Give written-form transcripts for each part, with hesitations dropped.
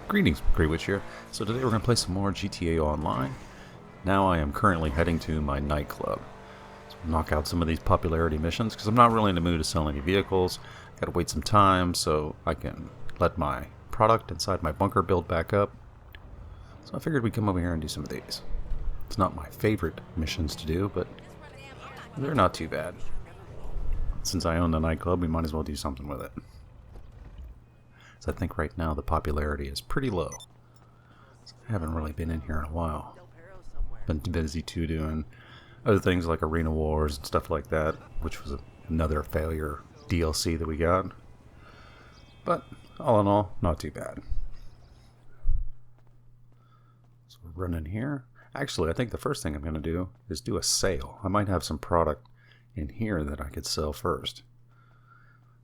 Greetings, Greywitch here. So today we're going to play some more GTA Online. Now I am currently heading to my nightclub. So knock out some of these popularity missions, because I'm not really in the mood to sell any vehicles. Gotta wait some time so I can let my product inside my bunker build back up. So I figured we'd come over here and do some of these. It's not my favorite missions to do, but they're not too bad. Since I own the nightclub, we might as well do something with it. So I think right now the popularity is pretty low. So I haven't really been in here in a while. Been too busy too doing other things like Arena Wars and stuff like that, which was another failure DLC that we got. But all in all, not too bad. So we're running here. Actually, I think the first thing I'm going to do is do a sale. I might have some product in here that I could sell first.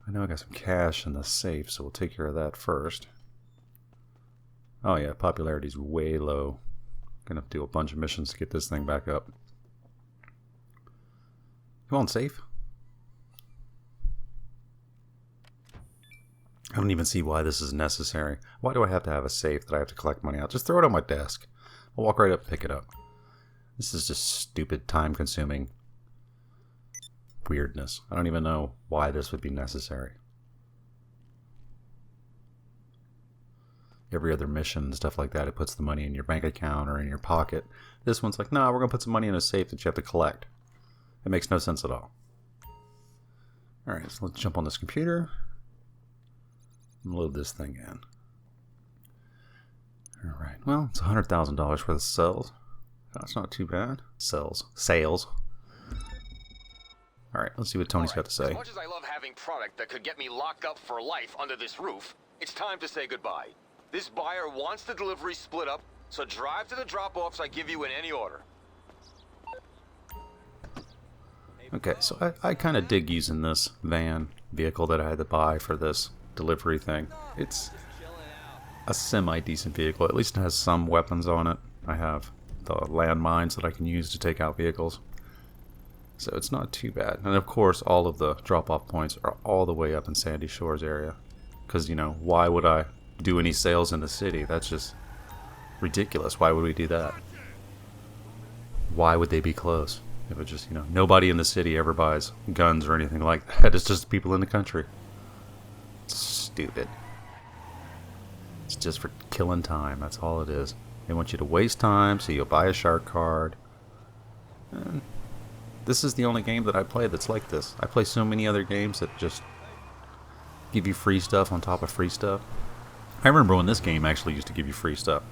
I know I got some cash in the safe, so we'll take care of that first. Oh yeah, popularity's way low. Gonna have to do a bunch of missions to get this thing back up. Come on, safe. I don't even see why this is necessary. Why do I have to have a safe that I have to collect money out? Just throw it on my desk. I'll walk right up and pick it up. This is just stupid, time-consuming weirdness. I don't even know why this would be necessary. Every other mission and stuff like that, it puts the money in your bank account or in your pocket. This one's like, no, we're going to put some money in a safe that you have to collect. It makes no sense at all. Alright, so let's jump on this computer and load this thing in. Alright, well, it's $100,000 worth of sales. That's not too bad. Sales. Alright, let's see what Tony's got to say. As much as I love having product that could get me locked up for life under this roof, it's time to say goodbye. This buyer wants the delivery split up, so drive to the drop-offs I give you in any order. Okay, so I kind of dig using this vehicle that I had to buy for this delivery thing. It's a semi-decent vehicle. At least it has some weapons on it. I have the landmines that I can use to take out vehicles. So it's not too bad. And of course, all of the drop-off points are all the way up in Sandy Shores area. Because, you know, why would I do any sales in the city? That's just ridiculous. Why would we do that? Why would they be close? If it just, you know, nobody in the city ever buys guns or anything like that. It's just people in the country. It's stupid. It's just for killing time. That's all it is. They want you to waste time, so you'll buy a shark card. And this is the only game that I play that's like this. I play so many other games that just give you free stuff on top of free stuff. I remember when this game actually used to give you free stuff.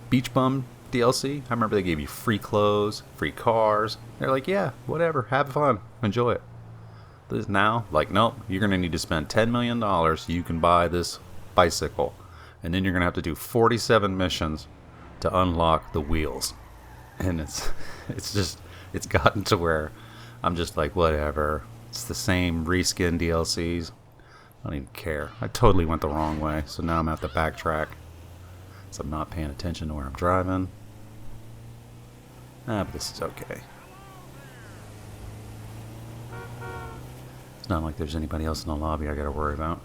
Beach Bum DLC, I remember they gave you free clothes, free cars. They're like, yeah, whatever, have fun, enjoy it. This now, like, nope, you're going to need to spend $10 million so you can buy this bicycle. And then you're going to have to do 47 missions to unlock the wheels. And it's gotten to where I'm just like, whatever. It's the same reskin DLCs. I don't even care. I totally went the wrong way, so now I'm going to have to backtrack. So I'm not paying attention to where I'm driving. But this is okay. It's not like there's anybody else in the lobby I got to worry about.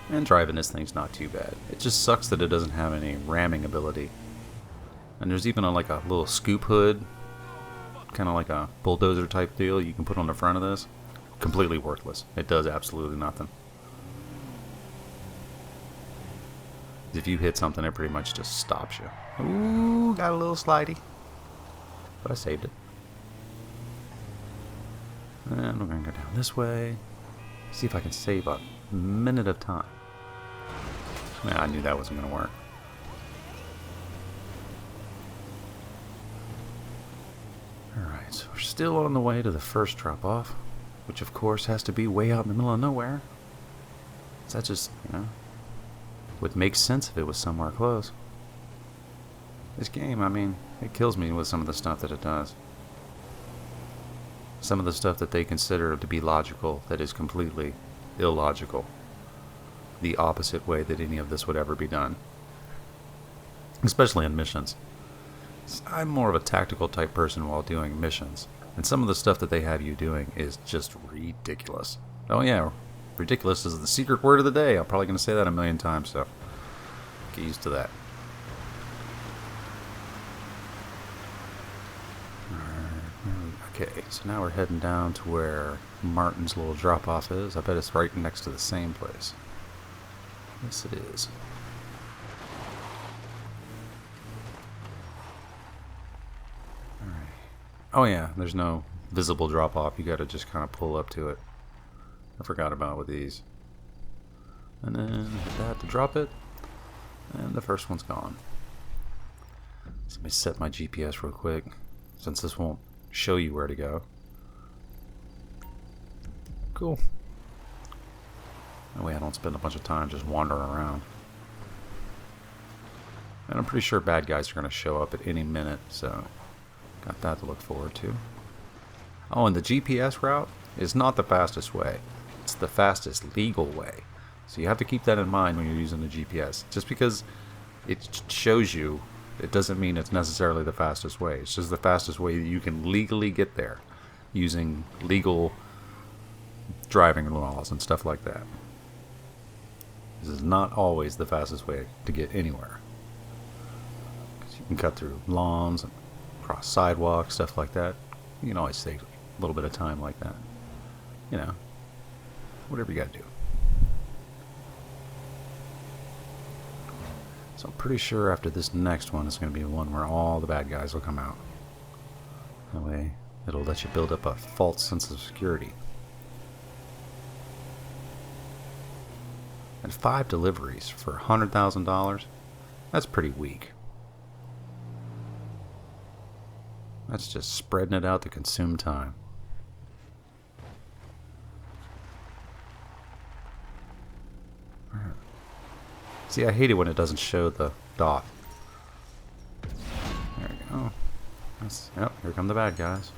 And driving this thing's not too bad. It just sucks that it doesn't have any ramming ability. And there's even like a little scoop hood, kind of like a bulldozer type deal you can put on the front of this. Completely worthless. It does absolutely nothing. If you hit something, it pretty much just stops you. Ooh, got a little slidey. But I saved it. And we're going to go down this way. See if I can save a minute of time. Man, I knew that wasn't going to work. Alright, so we're still on the way to the first drop-off, which of course has to be way out in the middle of nowhere. So that just, you know, would make sense if it was somewhere close. This game, I mean, it kills me with some of the stuff that it does. Some of the stuff that they consider to be logical that is completely illogical. The opposite way that any of this would ever be done. Especially in missions. I'm more of a tactical type person while doing missions. And some of the stuff that they have you doing is just ridiculous. Oh yeah, ridiculous is the secret word of the day. I'm probably going to say that a million times, so get used to that. Okay, so now we're heading down to where Martin's little drop-off is. I bet it's right next to the same place. Yes, it is. Alright. Oh yeah, there's no visible drop-off. You gotta just kind of pull up to it. I forgot about with these. And then hit that to drop it. And the first one's gone. So let me set my GPS real quick, since this won't show you where to go. Cool. That way I don't spend a bunch of time just wandering around. And I'm pretty sure bad guys are going to show up at any minute, so got that to look forward to. Oh, and the GPS route is not the fastest way. It's the fastest legal way. So you have to keep that in mind when you're using the GPS. Just because it shows you, it doesn't mean it's necessarily the fastest way. It's just the fastest way that you can legally get there using legal driving laws and stuff like that. This is not always the fastest way to get anywhere. Because you can cut through lawns and cross sidewalks, stuff like that. You can always save a little bit of time like that. You know, whatever you gotta do. So I'm pretty sure after this next one is going to be one where all the bad guys will come out. That way it'll let you build up a false sense of security. And 5 deliveries for $100,000? That's pretty weak. That's just spreading it out to consume time. See, I hate it when it doesn't show the dot. There we go. Yep, here come the bad guys.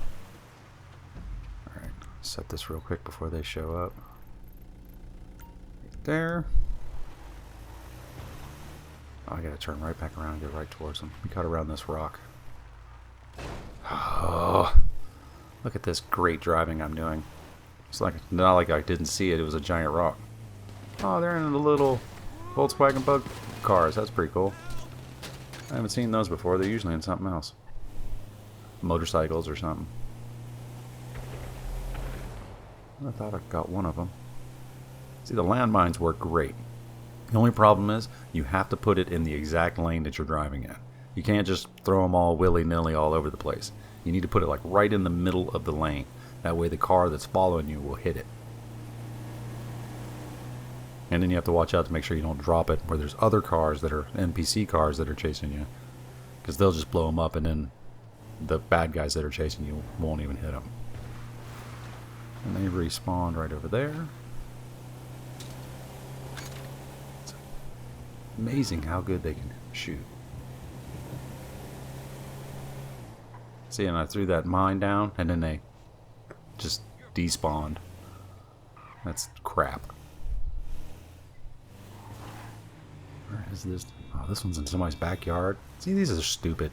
Alright, set this real quick before they show up. Right there. Oh, I gotta turn right back around and get right towards them. We cut around this rock. Oh, look at this great driving I'm doing. It's like, not like I didn't see it, it was a giant rock. Oh, they're in the little Volkswagen Bug cars. That's pretty cool. I haven't seen those before. They're usually in something else. Motorcycles or something. I thought I got one of them. See, the landmines work great. The only problem is you have to put it in the exact lane that you're driving in. You can't just throw them all willy-nilly all over the place. You need to put it like right in the middle of the lane. That way the car that's following you will hit it. And then you have to watch out to make sure you don't drop it where there's other cars that are NPC cars that are chasing you. Because they'll just blow them up and then the bad guys that are chasing you won't even hit them. And they respawned right over there. It's amazing how good they can shoot. See, and I threw that mine down and then they just despawned. That's crap. Where is this? Oh, this one's in somebody's backyard. See, these are stupid.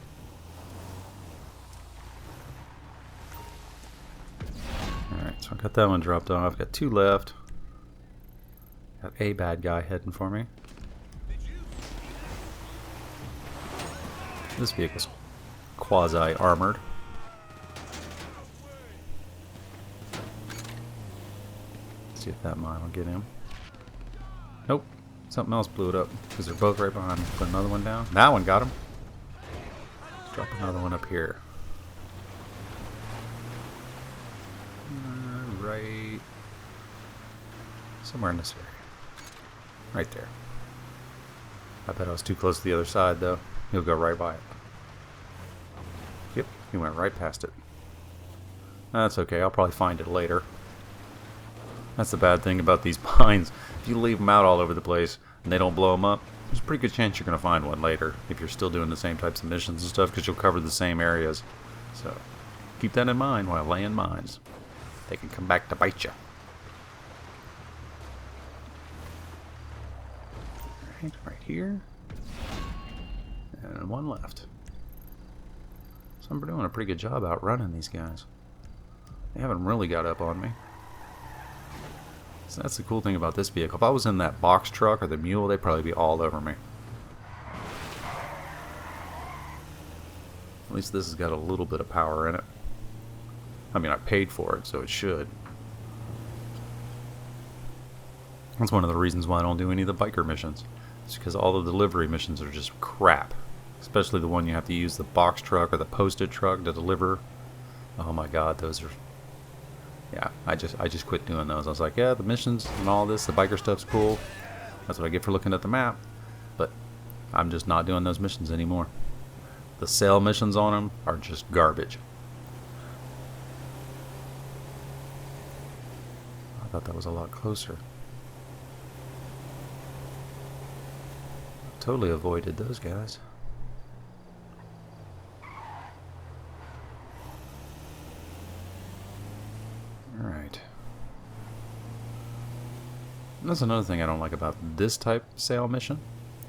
Alright, so I got that one dropped off. Got 2 left. Got a bad guy heading for me. This vehicle's quasi-armored. See if that mine will get him. Nope. Something else blew it up because they're both right behind me. Put another one down. That one got him. Let's drop another one up here. Right. Somewhere in this area. Right there. I bet I was too close to the other side though. He'll go right by it. Yep, he went right past it. That's okay. I'll probably find it later. That's the bad thing about these pines. If you leave them out all over the place and they don't blow them up, there's a pretty good chance you're going to find one later if you're still doing the same types of missions and stuff because you'll cover the same areas. So keep that in mind while laying mines. They can come back to bite you. Right here. And one left. So I'm doing a pretty good job outrunning these guys. They haven't really got up on me. So that's the cool thing about this vehicle. If I was in that box truck or the mule, they'd probably be all over me. At least this has got a little bit of power in it. I mean, I paid for it, so it should. That's one of the reasons why I don't do any of the biker missions. It's because all the delivery missions are just crap. Especially the one you have to use the box truck or the posted truck to deliver. Oh my god, those are... Yeah, I just quit doing those. I was like, yeah, the missions and all this, the biker stuff's cool. That's what I get for looking at the map. But I'm just not doing those missions anymore. The sale missions on them are just garbage. I thought that was a lot closer. Totally avoided those guys. Alright. That's another thing I don't like about this type sale mission,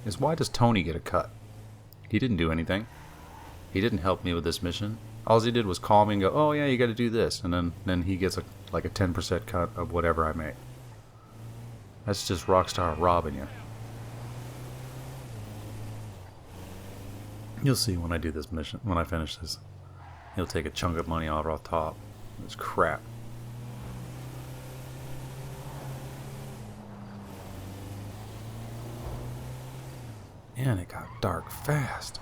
is why does Tony get a cut? He didn't do anything. He didn't help me with this mission. All he did was call me and go, oh yeah, you gotta do this, and then he gets like a 10% cut of whatever I make. That's just Rockstar robbing you. You'll see when I do this mission, when I finish this. He'll take a chunk of money off top. It's crap. And it got dark fast.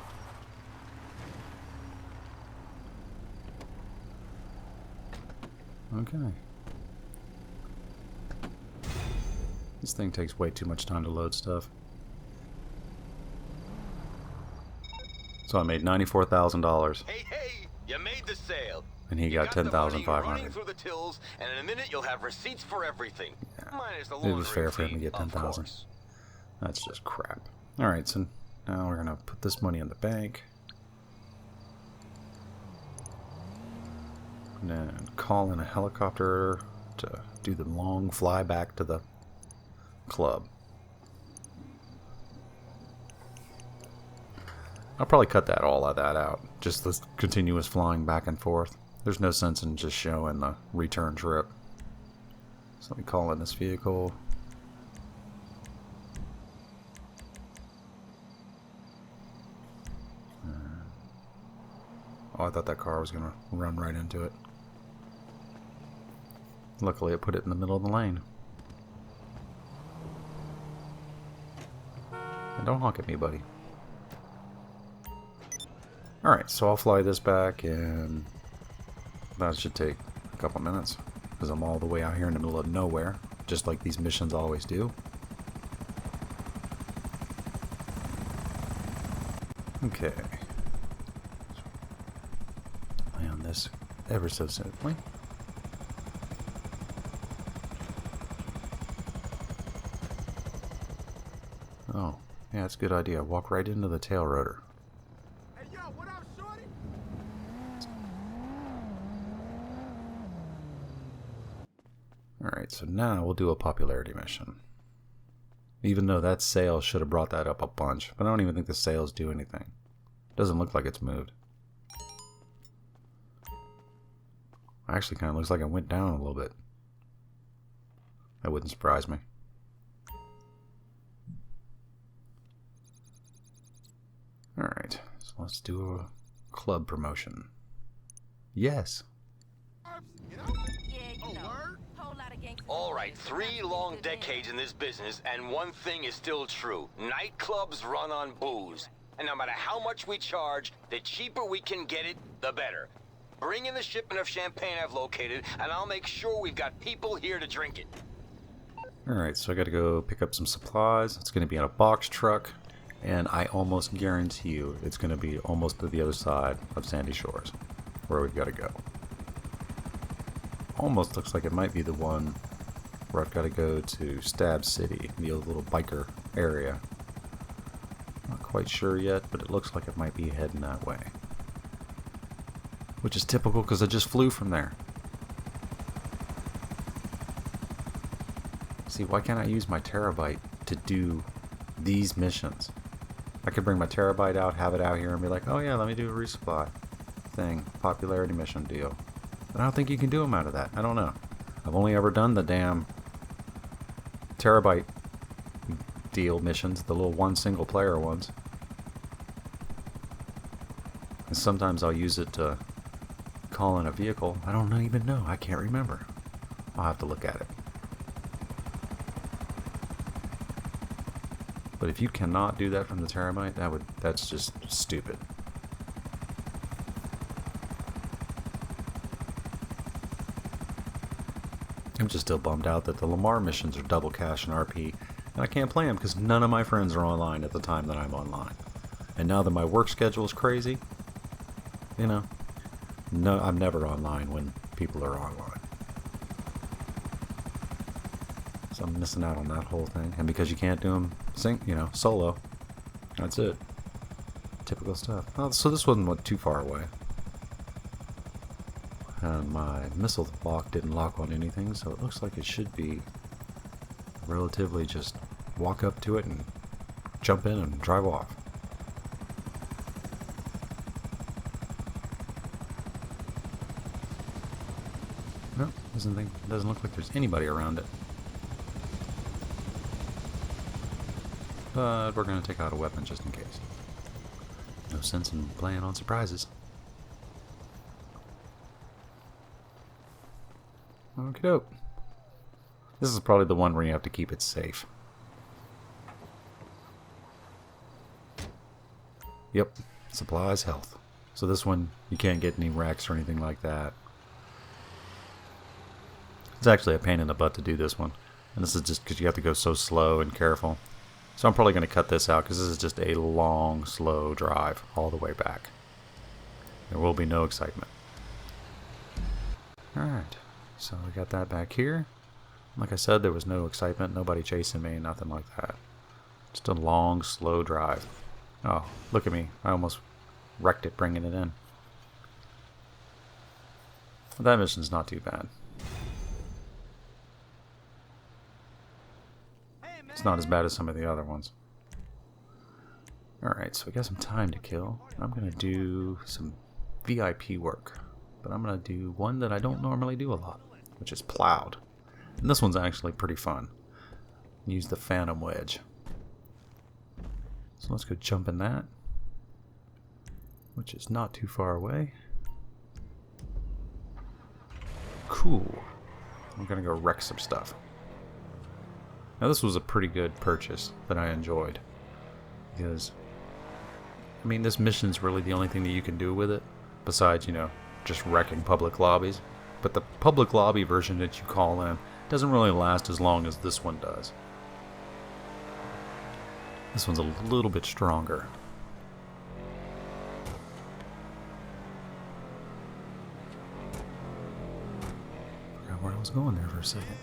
Okay. This thing takes way too much time to load stuff. So I made $94,000. Hey, hey! You made the sale. And he got $10,500. Running through the tills, and in a minute you'll have receipts for everything. Yeah. Minus the It was fair for him to fee, get of $10,000. course. That's just crap. Alright, so now we're gonna put this money in the bank. And then call in a helicopter to do the long fly back to the club. I'll probably cut all of that out. Just this continuous flying back and forth. There's no sense in just showing the return trip. So let me call in this vehicle. Oh, I thought that car was going to run right into it. Luckily, it put it in the middle of the lane. And don't honk at me, buddy. Alright, so I'll fly this back, and that should take a couple minutes, because I'm all the way out here in the middle of nowhere, just like these missions always do. Okay. Play on this ever so simply. Oh, yeah, that's a good idea. Walk right into the tail rotor. Alright, so now we'll do a popularity mission. Even though that sale should have brought that up a bunch, but I don't even think the sales do anything. Doesn't look like it's moved. Actually, kind of looks like it went down a little bit. That wouldn't surprise me. Alright, so let's do a club promotion. Yes! Alright, 3 long decades in this business, and one thing is still true. Nightclubs run on booze. And no matter how much we charge, the cheaper we can get it, the better. Bring in the shipment of champagne I've located, and I'll make sure we've got people here to drink it. Alright, so I gotta go pick up some supplies. It's gonna be in a box truck, and I almost guarantee you it's gonna be almost to the other side of Sandy Shores, where we've gotta go. Almost looks like it might be the one where I've got to go to Stab City, the old little biker area. Not quite sure yet, but it looks like it might be heading that way. Which is typical because I just flew from there. See, why can't I use my terabyte to do these missions? I could bring my terabyte out, have it out here, and be like, oh yeah, let me do a resupply thing, popularity mission deal. But I don't think you can do them out of that. I don't know. I've only ever done the damn terabyte deal missions, the little one single player ones. And sometimes I'll use it to call in a vehicle. I don't even know. I can't remember. I'll have to look at it. But if you cannot do that from the terabyte, that's just stupid. I'm just still bummed out that the Lamar missions are double cash and RP, and I can't play them because none of my friends are online at the time that I'm online. And now that my work schedule is crazy, you know, no, I'm never online when people are online. So I'm missing out on that whole thing. And because you can't do them solo, that's it. Typical stuff. Oh, so this wasn't too far away. And my missile lock didn't lock on anything, so it looks like it should be relatively just walk up to it and jump in and drive off. No, doesn't look like there's anybody around it. But we're going to take out a weapon just in case. No sense in playing on surprises. Okie doke. This is probably the one where you have to keep it safe. Yep, supplies health. So this one, you can't get any wrecks or anything like that. It's actually a pain in the butt to do this one. And this is just because you have to go so slow and careful. So I'm probably going to cut this out because this is just a long, slow drive all the way back. There will be no excitement. Alright. So we got that back here. Like I said, there was no excitement, nobody chasing me, nothing like that. Just a long, slow drive. Oh, look at me. I almost wrecked it bringing it in. But that mission's not too bad. It's not as bad as some of the other ones. Alright, so we got some time to kill. I'm going to do some VIP work. But I'm going to do one that I don't normally do a lot, which is PLOWED. And this one's actually pretty fun. Use the Phantom Wedge. So let's go jump in that, which is not too far away. Cool. I'm going to go wreck some stuff. Now this was a pretty good purchase that I enjoyed. Because, I mean, this mission's really the only thing that you can do with it. Besides, just wrecking public lobbies. But the public lobby version that you call in doesn't really last as long as this one does. This one's a little bit stronger. Forgot where I was going there for a second.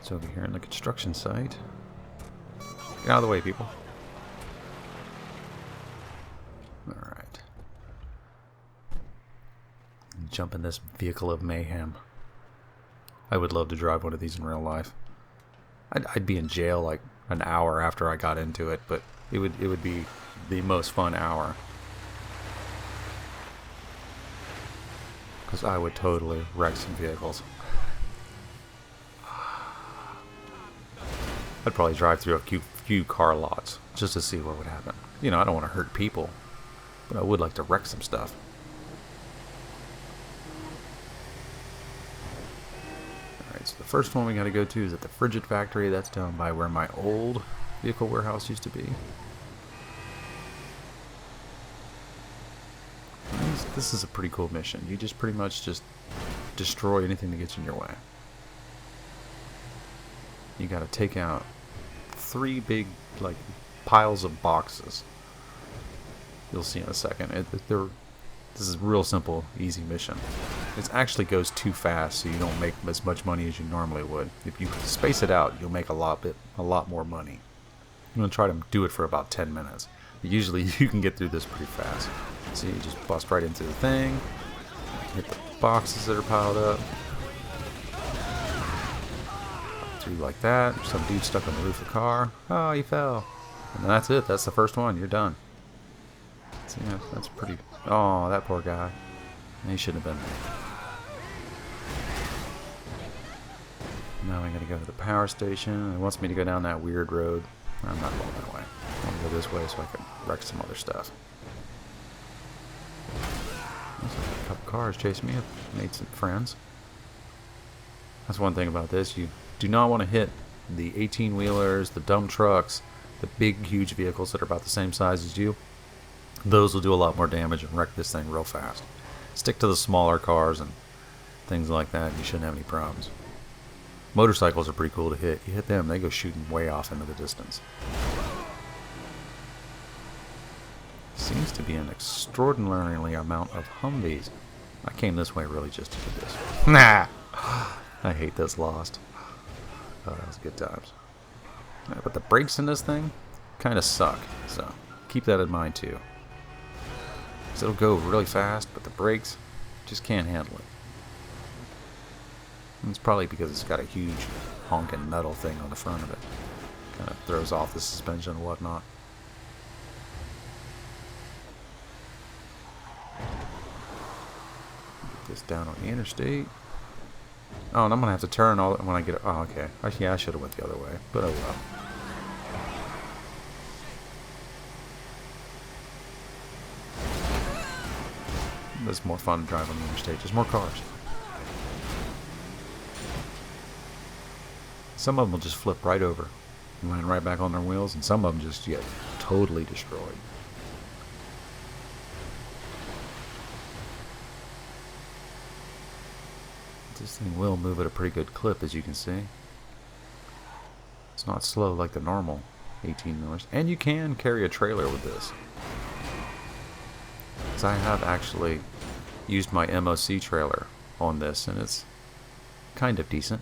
It's over here in the construction site. Get out of the way, people. Alright. Jump in this vehicle of mayhem. I would love to drive one of these in real life. I'd be in jail like an hour after I got into it, but it would be the most fun hour. Because I would totally wreck some vehicles. I'd probably drive through a few car lots just to see what would happen. I don't want to hurt people, but I would like to wreck some stuff. Alright, so the first one we got to go to is at the Frigid Factory. That's down by where my old vehicle warehouse used to be. This is a pretty cool mission. You just pretty much just destroy anything that gets in your way. You got to take out 3 big piles of boxes. You'll see in a second. This is a real simple, easy mission. It actually goes too fast, so you don't make as much money as you normally would. If you space it out, you'll make a lot more money. I'm gonna try to do it for about 10 minutes. But usually, you can get through this pretty fast. So you just bust right into the thing, hit the boxes that are piled up. Through like that. Some dude stuck on the roof of the car. Oh, he fell. And that's it. That's the first one. You're done. So, yeah, that's pretty... Oh, that poor guy. He shouldn't have been there. Now I'm going to go to the power station. It wants me to go down that weird road. I'm not going that way. I want to go this way so I can wreck some other stuff. Looks like a couple cars chasing me. I've made some friends. That's one thing about this. You do not want to hit the 18-wheelers, the dump trucks, the big, huge vehicles that are about the same size as you. Those will do a lot more damage and wreck this thing real fast. Stick to the smaller cars and things like that. You shouldn't have any problems. Motorcycles are pretty cool to hit. You hit them, they go shooting way off into the distance. Seems to be an extraordinarily amount of Humvees. I came this way really just to do this. Nah! I hate this Lost. Oh, that was good times. Yeah, but the brakes in this thing kind of suck, so keep that in mind too. 'Cause it'll go really fast, but the brakes just can't handle it. And it's probably because it's got a huge honking metal thing on the front of it. Kind of throws off the suspension and whatnot. Get this down on the interstate. Oh, and I'm going to have to turn all when I get... Oh, okay. Yeah, I should have went the other way, but oh well. It's more fun to drive on the interstate. There's more cars. Some of them will just flip right over and land right back on their wheels, and some of them just get totally destroyed. This thing will move at a pretty good clip, as you can see. It's not slow like the normal 18-wheelers. And you can carry a trailer with this. So I have actually used my MOC trailer on this, and it's kind of decent.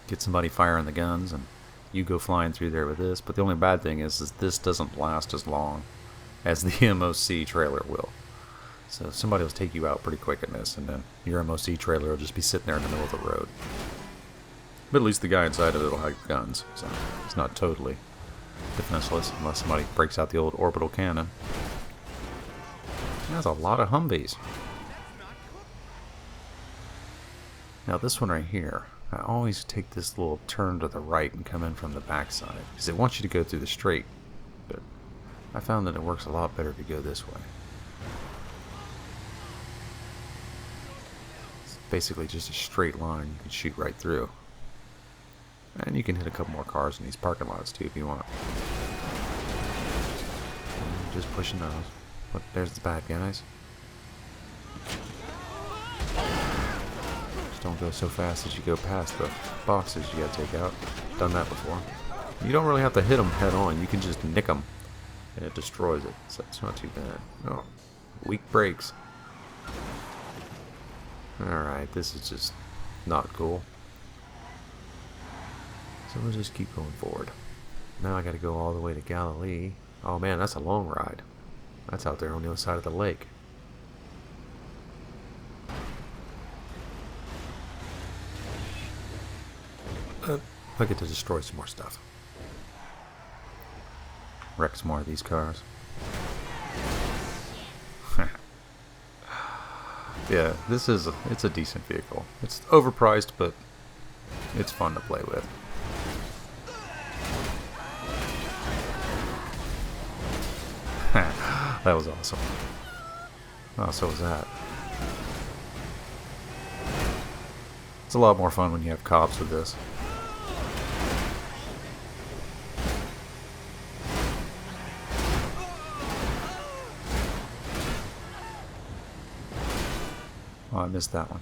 Get somebody firing the guns, and you go flying through there with this. But the only bad thing is this doesn't last as long as the MOC trailer will. So somebody will take you out pretty quick in this, and then your MOC trailer will just be sitting there in the middle of the road. But at least the guy inside of it will have guns, so it's not totally defenseless unless somebody breaks out the old orbital cannon. That's a lot of Humvees. Now this one right here, I always take this little turn to the right and come in from the backside, because it wants you to go through the straight, but I found that it works a lot better if you go this way. It's basically just a straight line you can shoot right through. And you can hit a couple more cars in these parking lots too if you want. And just pushing those. But there's the bad guys. Just don't go so fast as you go past the boxes you gotta take out. Done that before. You don't really have to hit them head on. You can just nick them, and it destroys it. So it's not too bad. Oh, weak brakes. Alright, this is just not cool. So we'll just keep going forward. Now I gotta go all the way to Galilee. Oh man, that's a long ride. That's out there on the other side of the lake. I get to destroy some more stuff. Wreck some more of these cars. Yeah, it's a decent vehicle. It's overpriced, but it's fun to play with. That was awesome. Oh, so was that. It's a lot more fun when you have cops with this. Oh, I missed that one.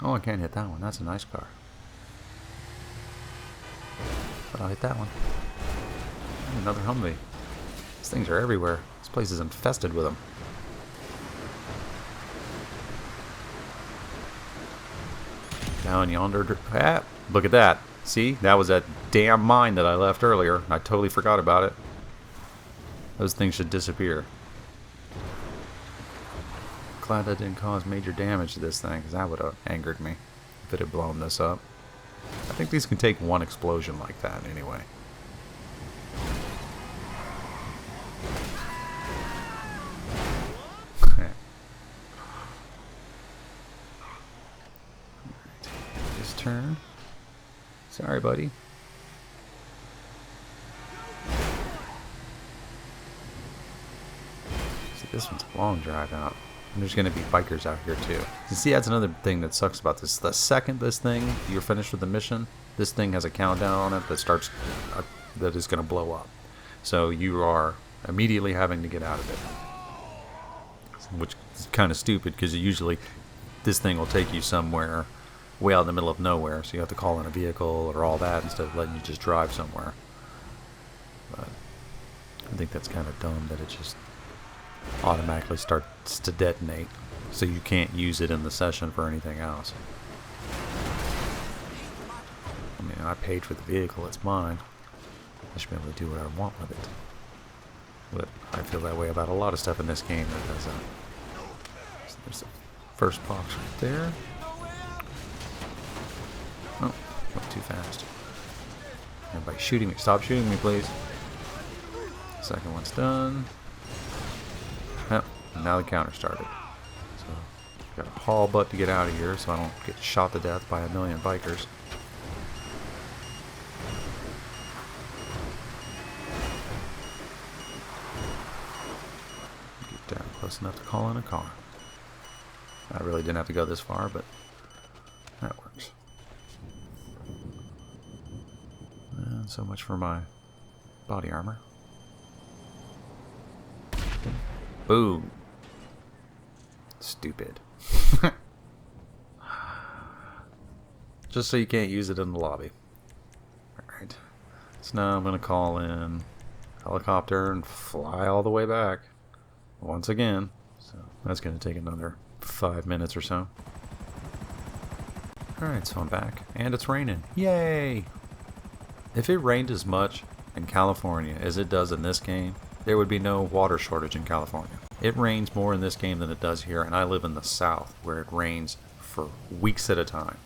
Oh, I can't hit that one. That's a nice car. But I'll hit that one. Another Humvee. These things are everywhere. This place is infested with them. Down yonder. Ah, look at that. See? That was that damn mine that I left earlier. I totally forgot about it. Those things should disappear. Glad that didn't cause major damage to this thing, because that would have angered me if it had blown this up. I think these can take one explosion like that anyway. turn. Sorry, buddy. See, this one's a long drive out. And there's going to be bikers out here too. You see, that's another thing that sucks about this. The second this thing, you're finished with the mission, this thing has a countdown on it that starts, that is going to blow up. So you are immediately having to get out of it. Which is kind of stupid, because usually this thing will take you somewhere way out in the middle of nowhere. So you have to call in a vehicle or all that instead of letting you just drive somewhere. But I think that's kind of dumb that it just automatically starts to detonate, so you can't use it in the session for anything else. I mean, I paid for the vehicle, it's mine. I should be able to do what I want with it. But I feel that way about a lot of stuff in this game. Because, so there's the first box right there. Oh, went too fast. Everybody shooting me. Stop shooting me, please. Second one's done. Yep, now the counter started. So, got to haul butt to get out of here so I don't get shot to death by a million bikers. Get down close enough to call in a car. I really didn't have to go this far, but that works. And so much for my body armor. Boom. Stupid. Just so you can't use it in the lobby. Alright. So now I'm going to call in helicopter and fly all the way back. Once again. So that's going to take another 5 minutes or so. Alright, so I'm back. And it's raining. Yay! If it rained as much in California as it does in this game, there would be no water shortage in California. It rains more in this game than it does here, and I live in the South, where it rains for weeks at a time.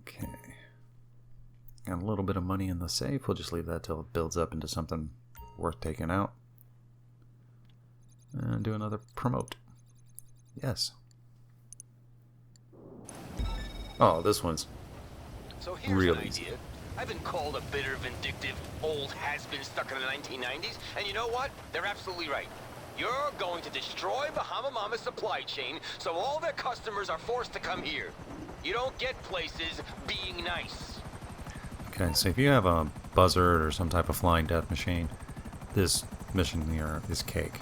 Okay. Got a little bit of money in the safe. We'll just leave that till it builds up into something worth taking out. And do another promote. Yes. Oh, this one's so here's real an easy. idea. I've been called a bitter, vindictive, old has-been stuck in the 1990s, and you know what? They're absolutely right. You're going to destroy Bahama Mama's supply chain, so all their customers are forced to come here. You don't get places being nice. Okay, so if you have a buzzard or some type of flying death machine, this mission here is cake.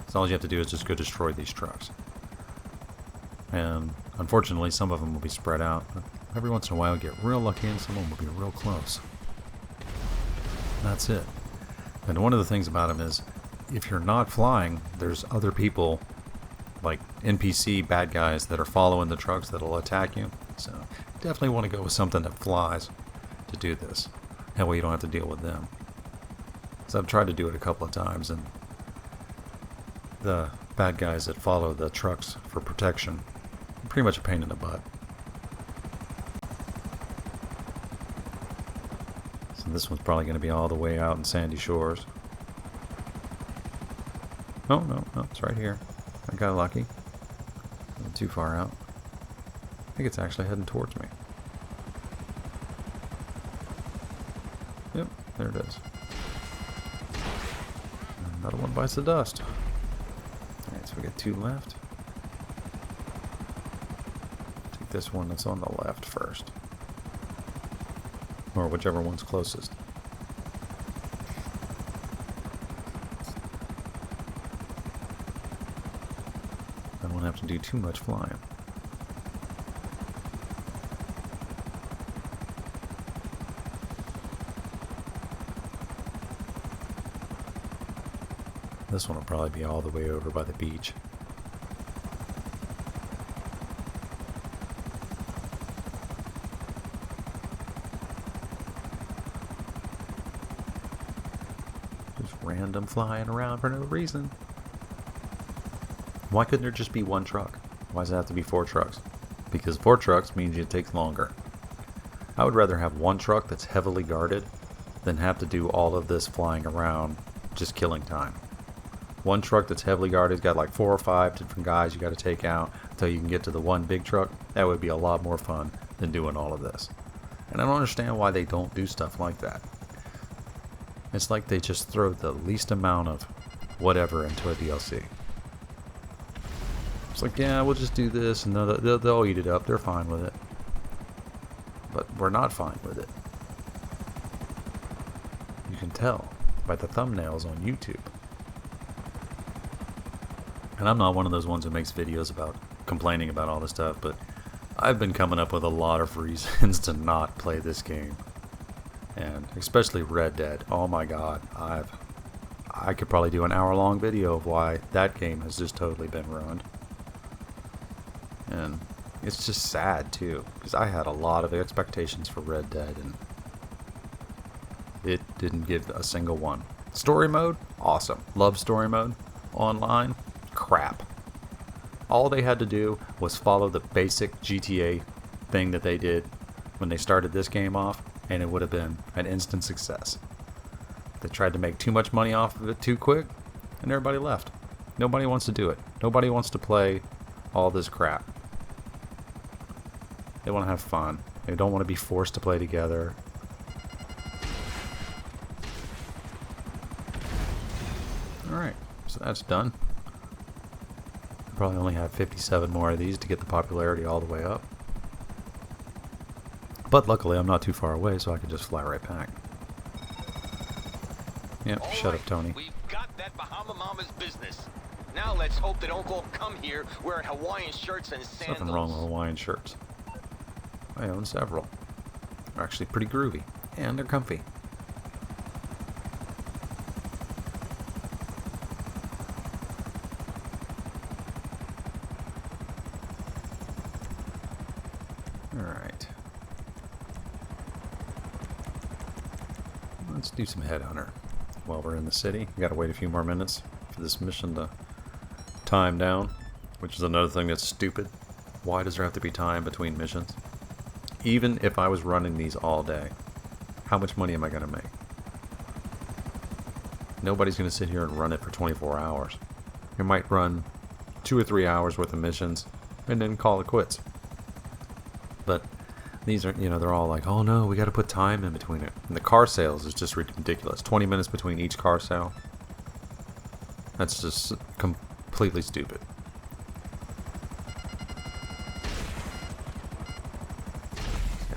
So all you have to do is just go destroy these trucks. And unfortunately, some of them will be spread out. But every once in a while, you get real lucky and some of them will be real close. That's it. And one of the things about them is, if you're not flying, there's other people, like NPC bad guys, that are following the trucks that'll attack you. So definitely want to go with something that flies to do this. That way you don't have to deal with them. So I've tried to do it a couple of times, and the bad guys that follow the trucks for protection are pretty much a pain in the butt. So this one's probably going to be all the way out in Sandy Shores. Oh, no, it's right here. I got lucky. Not too far out. I think it's actually heading towards me. Yep, there it is. Another one bites the dust. Alright, so we got 2 left. Take this one that's on the left first. Or whichever one's closest. I don't have to do too much flying. This one will probably be all the way over by the beach. Just random flying around for no reason. Why couldn't there just be 1 truck? Why does it have to be 4 trucks? Because 4 trucks means it takes longer. I would rather have 1 truck that's heavily guarded than have to do all of this flying around just killing time. One truck that's heavily guarded has got like 4 or 5 different guys you got to take out until you can get to the one big truck. That would be a lot more fun than doing all of this. And I don't understand why they don't do stuff like that. It's like they just throw the least amount of whatever into a DLC. It's like, yeah, we'll just do this, and they'll eat it up. They're fine with it. But we're not fine with it. You can tell by the thumbnails on YouTube. And I'm not one of those ones who makes videos about complaining about all this stuff, but I've been coming up with a lot of reasons to not play this game. And especially Red Dead. Oh my god, I could probably do an hour-long video of why that game has just totally been ruined. And it's just sad too, because I had a lot of expectations for Red Dead, and it didn't give a single one. Story mode? Awesome. Love story mode. Online? Crap. All they had to do was follow the basic GTA thing that they did when they started this game off, and it would have been an instant success. They tried to make too much money off of it too quick, and everybody left. Nobody wants to do it. Nobody wants to play all this crap. They want to have fun. They don't want to be forced to play together. Alright, so that's done. Probably only have 57 more of these to get the popularity all the way up. But luckily I'm not too far away, so I can just fly right back. Yep, all shut right, up, Tony. We've got that Bahama Mama's business. Now let's hope that Uncle will come here wearing Hawaiian shirts and sandals. Nothing wrong with Hawaiian shirts. I own several. They're actually pretty groovy, and they're comfy. Alright. Let's do some Headhunter while we're in the city. We gotta wait a few more minutes for this mission to time down, which is another thing that's stupid. Why does there have to be time between missions? Even if I was running these all day, how much money am I gonna make? Nobody's gonna sit here and run it for 24 hours. You might run 2 or 3 hours worth of missions and then call it quits. But these are, you know, they're all like, oh no, we got to put time in between it. And the car sales is just ridiculous. 20 minutes between each car sale. That's just completely stupid.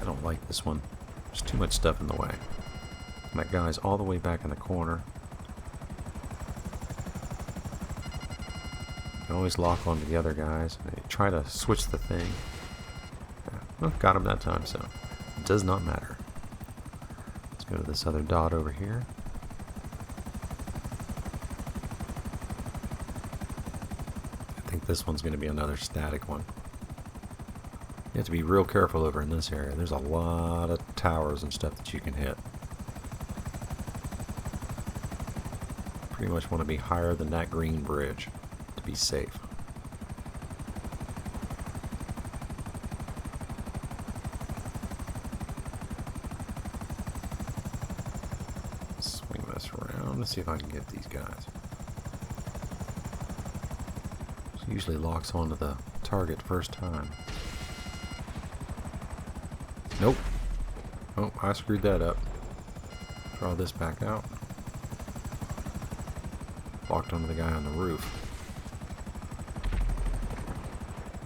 I don't like this one. There's too much stuff in the way. And that guy's all the way back in the corner. You always lock onto the other guys. They try to switch the thing. Well, got him that time, so it does not matter. Let's go to this other dot over here. I think this one's going to be another static one. You have to be real careful over in this area. There's a lot of towers and stuff that you can hit. Pretty much want to be higher than that green bridge to be safe. Let's see if I can get these guys. It usually locks onto the target first time. Nope. Oh, I screwed that up. Draw this back out. Locked onto the guy on the roof.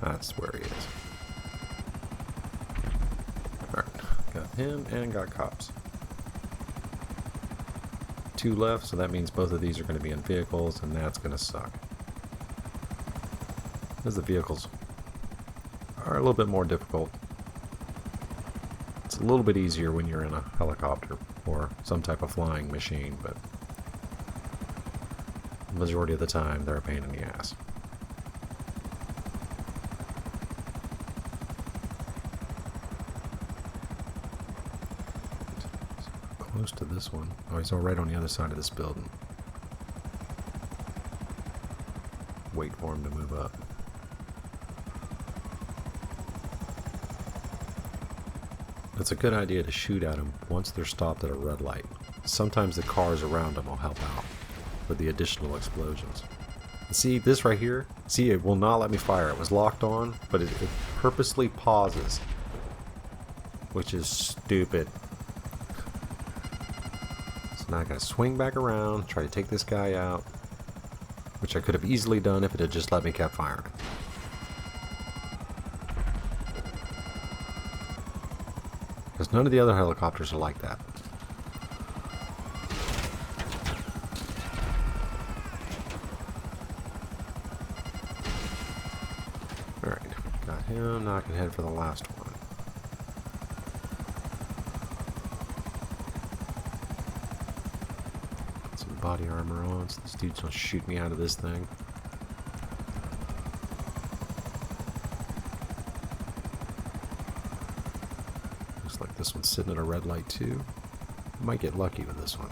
That's where he is. Alright, got him and got cops. 2 left, so that means both of these are going to be in vehicles, and that's going to suck. Because the vehicles are a little bit more difficult. It's a little bit easier when you're in a helicopter or some type of flying machine, but the majority of the time they're a pain in the ass. Close to this one. Oh, he's all right on the other side of this building. Wait for him to move up. It's a good idea to shoot at them once they're stopped at a red light. Sometimes the cars around them will help out. for the additional explosions. See, this right here, see, it will not let me fire. It was locked on, but it purposely pauses, which is stupid. So now I gotta swing back around, try to take this guy out, which I could have easily done if it had just let me keep firing. Because none of the other helicopters are like that. Alright, got him. Now I can head for the last one. Put some body armor on so this dude's gonna shoot me out of this thing. Looks like this one's sitting at a red light too. Might get lucky with this one.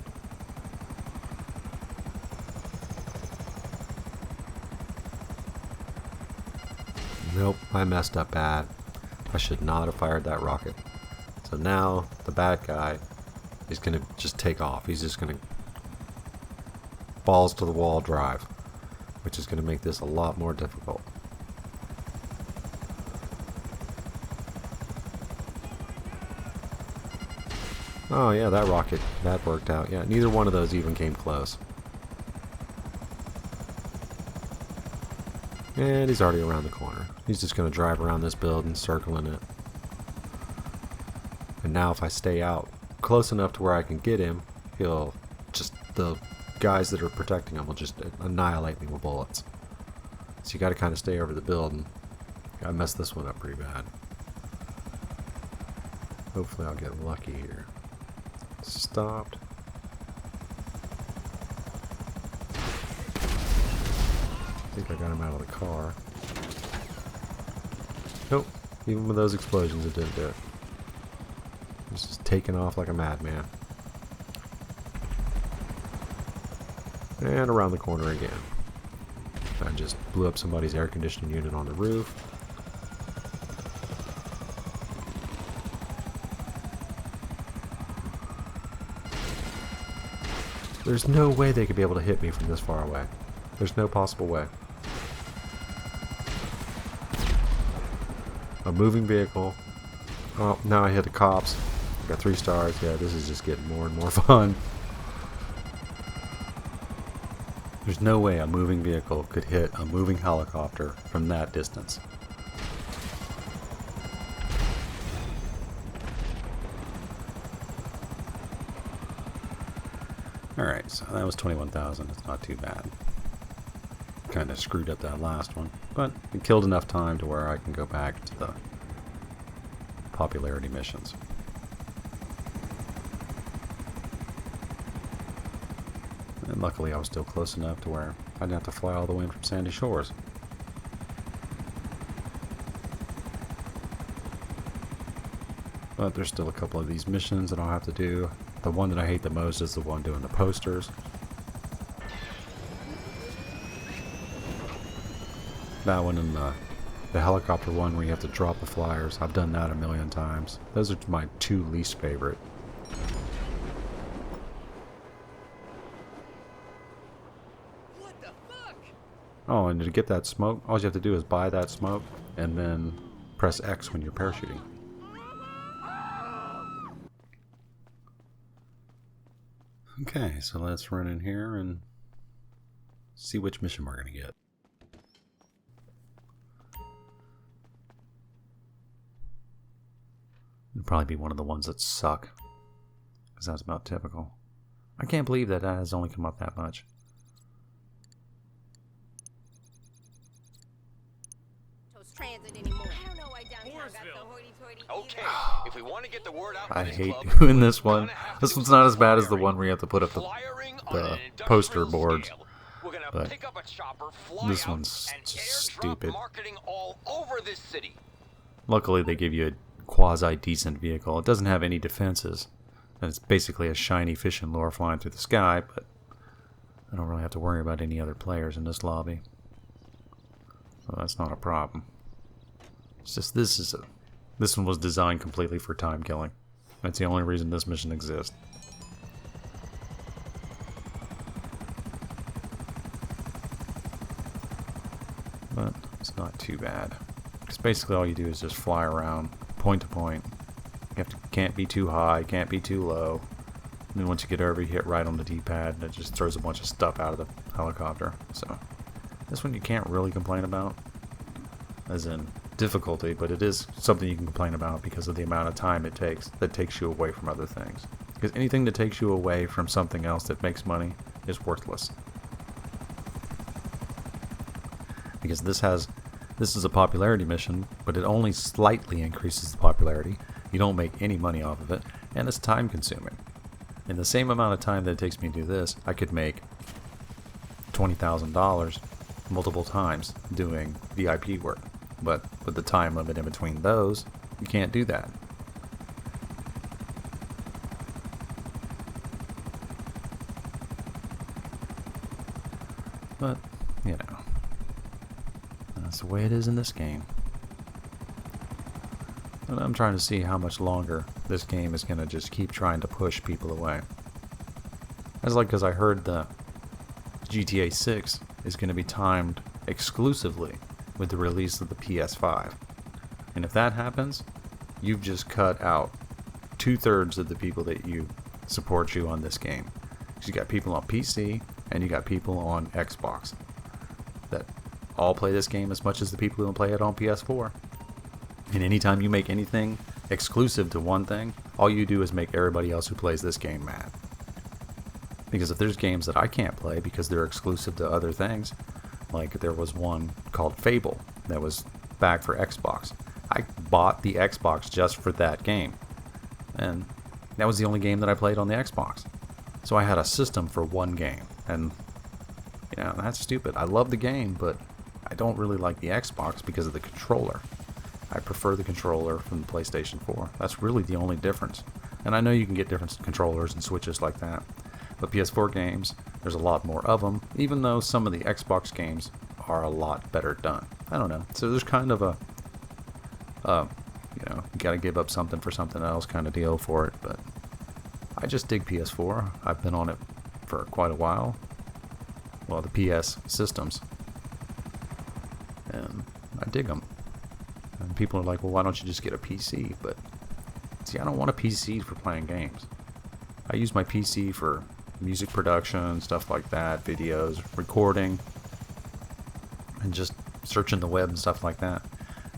Nope, I messed up bad. I should not have fired that rocket. So now the bad guy is going to just take off. He's just going to balls to the wall drive, which is going to make this a lot more difficult. Oh yeah, that rocket, that worked out. Yeah, neither one of those even came close. And he's already around the corner. He's just going to drive around this building, circling it. And now if I stay out close enough to where I can get him, he'll just, the guys that are protecting him will just annihilate me with bullets. So you got to kind of stay over the building. I messed this one up pretty bad. Hopefully I'll get lucky here. Stopped. I think I got him out of the car. Nope. Even with those explosions, it didn't do it. He's just taking off like a madman. And around the corner again. I just blew up somebody's air conditioning unit on the roof. There's no way they could be able to hit me from this far away. There's no possible way. A moving vehicle. Oh, now I hit the cops. Got 3 stars. Yeah, this is just getting more and more fun. There's no way a moving vehicle could hit a moving helicopter from that distance. Alright, so that was 21,000. It's not too bad. Kind of screwed up that last one, but it killed enough time to where I can go back to the popularity missions. And luckily I was still close enough to where I didn't have to fly all the way in from Sandy Shores. But there's still a couple of these missions that I'll have to do. The one that I hate the most is the one doing the posters. That one and the helicopter one where you have to drop the flyers. I've done that a million times. Those are my 2 least favorite. What the fuck? Oh, and to get that smoke, all you have to do is buy that smoke and then press X when you're parachuting. Okay, so let's run in here and see which mission we're going to get. It'll probably be one of the ones that suck, because that's about typical. I can't believe that has only come up that much. Transit anymore. I don't know why downtown got so hoity-toity. Okay, if we want to get the word out I for this hate club, doing this we're one. gonna have to This do one's some not as bad as the flyering. one where you have to put up Flyering on the an poster industrial boards. scale. We're gonna But pick up a chopper, fly this out, one's and just airdrop stupid. marketing all over this city. Luckily, they give you a quasi-decent vehicle. It doesn't have any defenses. And it's basically a shiny fishing lure flying through the sky, but I don't really have to worry about any other players in this lobby. So that's not a problem. It's just this one was designed completely for time killing. That's the only reason this mission exists. but it's not too bad. Because basically all you do is just fly around, point to point. Can't be too high, can't be too low. And then once you get over, you hit right on the D-pad, and it just throws a bunch of stuff out of the helicopter. So this one you can't really complain about, as in difficulty, but it is something you can complain about because of the amount of time it takes that takes you away from other things. Because anything that takes you away from something else that makes money is worthless. Because this is a popularity mission, but it only slightly increases the popularity. You don't make any money off of it, and it's time consuming. In the same amount of time that it takes me to do this, I could make $20,000 multiple times doing VIP work. But with the time limit in between those, you can't do that. But, you know, that's the way it is in this game. And I'm trying to see how much longer this game is going to just keep trying to push people away. That's like because I heard the GTA 6 is going to be timed exclusively with the release of the PS5. And if that happens, you've just cut out 2/3 of the people that you support you on this game. Because you got people on PC and you got people on Xbox that all play this game as much as the people who play it on PS4. And anytime you make anything exclusive to one thing, all you do is make everybody else who plays this game mad. Because if there's games that I can't play because they're exclusive to other things, like there was one called Fable that was back for Xbox. I bought the Xbox just for that game. And that was the only game that I played on the Xbox. So I had a system for one game. And, you know, that's stupid. I love the game, but I don't really like the Xbox because of the controller. I prefer the controller from the PlayStation 4. That's really the only difference. And I know you can get different controllers and switches like that. But PS4 games, there's a lot more of them, even though some of the Xbox games are a lot better done. I don't know. So there's kind of a, you know, you gotta give up something for something else kind of deal for it. But I just dig PS4. I've been on it for quite a while. Well, the PS systems. And I dig them. And people are like, well, why don't you just get a PC? But, see, I don't want a PC for playing games. I use my PC for music production, stuff like that, videos, recording, and just searching the web and stuff like that.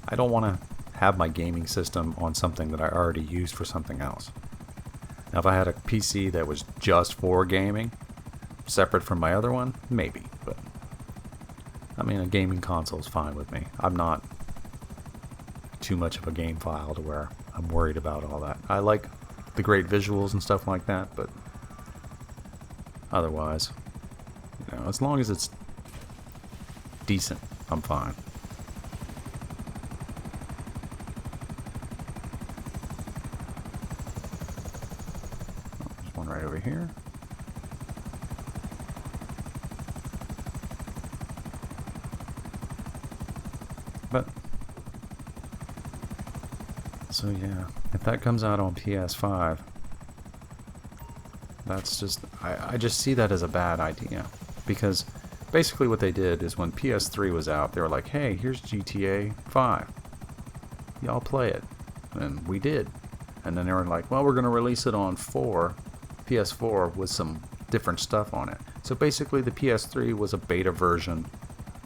I don't want to have my gaming system on something that I already use for something else. Now, if I had a PC that was just for gaming, separate from my other one, maybe. But, I mean, a gaming console is fine with me. I'm not too much of a game file to where I'm worried about all that. I like the great visuals and stuff like that, but otherwise, you know, as long as it's decent, I'm fine. There's one right over here. But so yeah, if that comes out on PS5, that's just, I just see that as a bad idea. Because basically what they did is when PS3 was out, they were like, hey, here's GTA 5. Y'all play it. And we did. And then they were like, well, we're going to release it on PS4 with some different stuff on it. So basically the PS3 was a beta version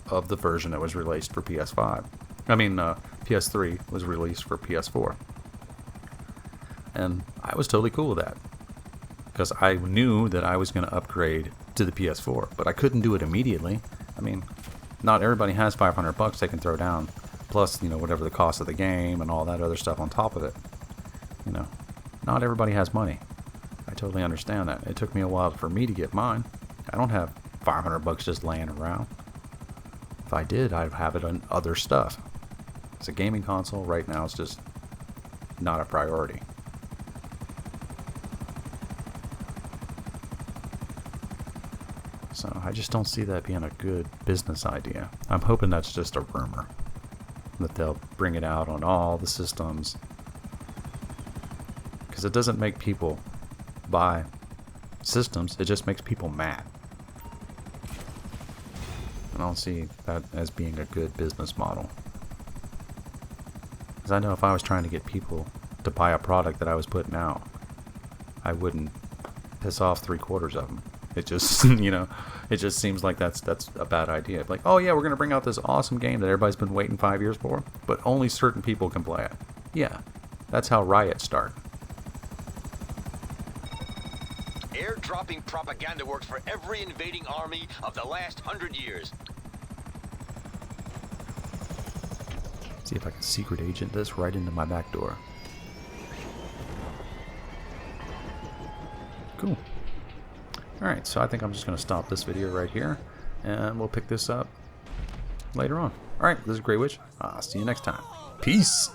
of the version that was released for PS5. I mean, PS3 was released for PS4. And I was totally cool with that. Because I knew that I was going to upgrade to the PS4. But I couldn't do it immediately. I mean, not everybody has $500 they can throw down. Plus, you know, whatever the cost of the game and all that other stuff on top of it. You know, not everybody has money. I totally understand that. It took me a while for me to get mine. I don't have $500 just laying around. If I did, I'd have it on other stuff. It's a gaming console right now. It's just not a priority. So I just don't see that being a good business idea. I'm hoping that's just a rumor. That they'll bring it out on all the systems. Because it doesn't make people buy systems. It just makes people mad. And don't see that as being a good business model. Because I know if I was trying to get people to buy a product that I was putting out, I wouldn't piss off 3/4 of them. It just, you know, it just seems like that's a bad idea. Like, oh yeah, we're going to bring out this awesome game that everybody's been waiting 5 years for, but only certain people can play it. Yeah, that's how riots start. Airdropping propaganda works for every invading army of the last 100 years. See if I can secret agent this right into my back door. Cool. Alright, so I think I'm just going to stop this video right here, and we'll pick this up later on. Alright, this is Grey Witch. I'll see you next time. Peace!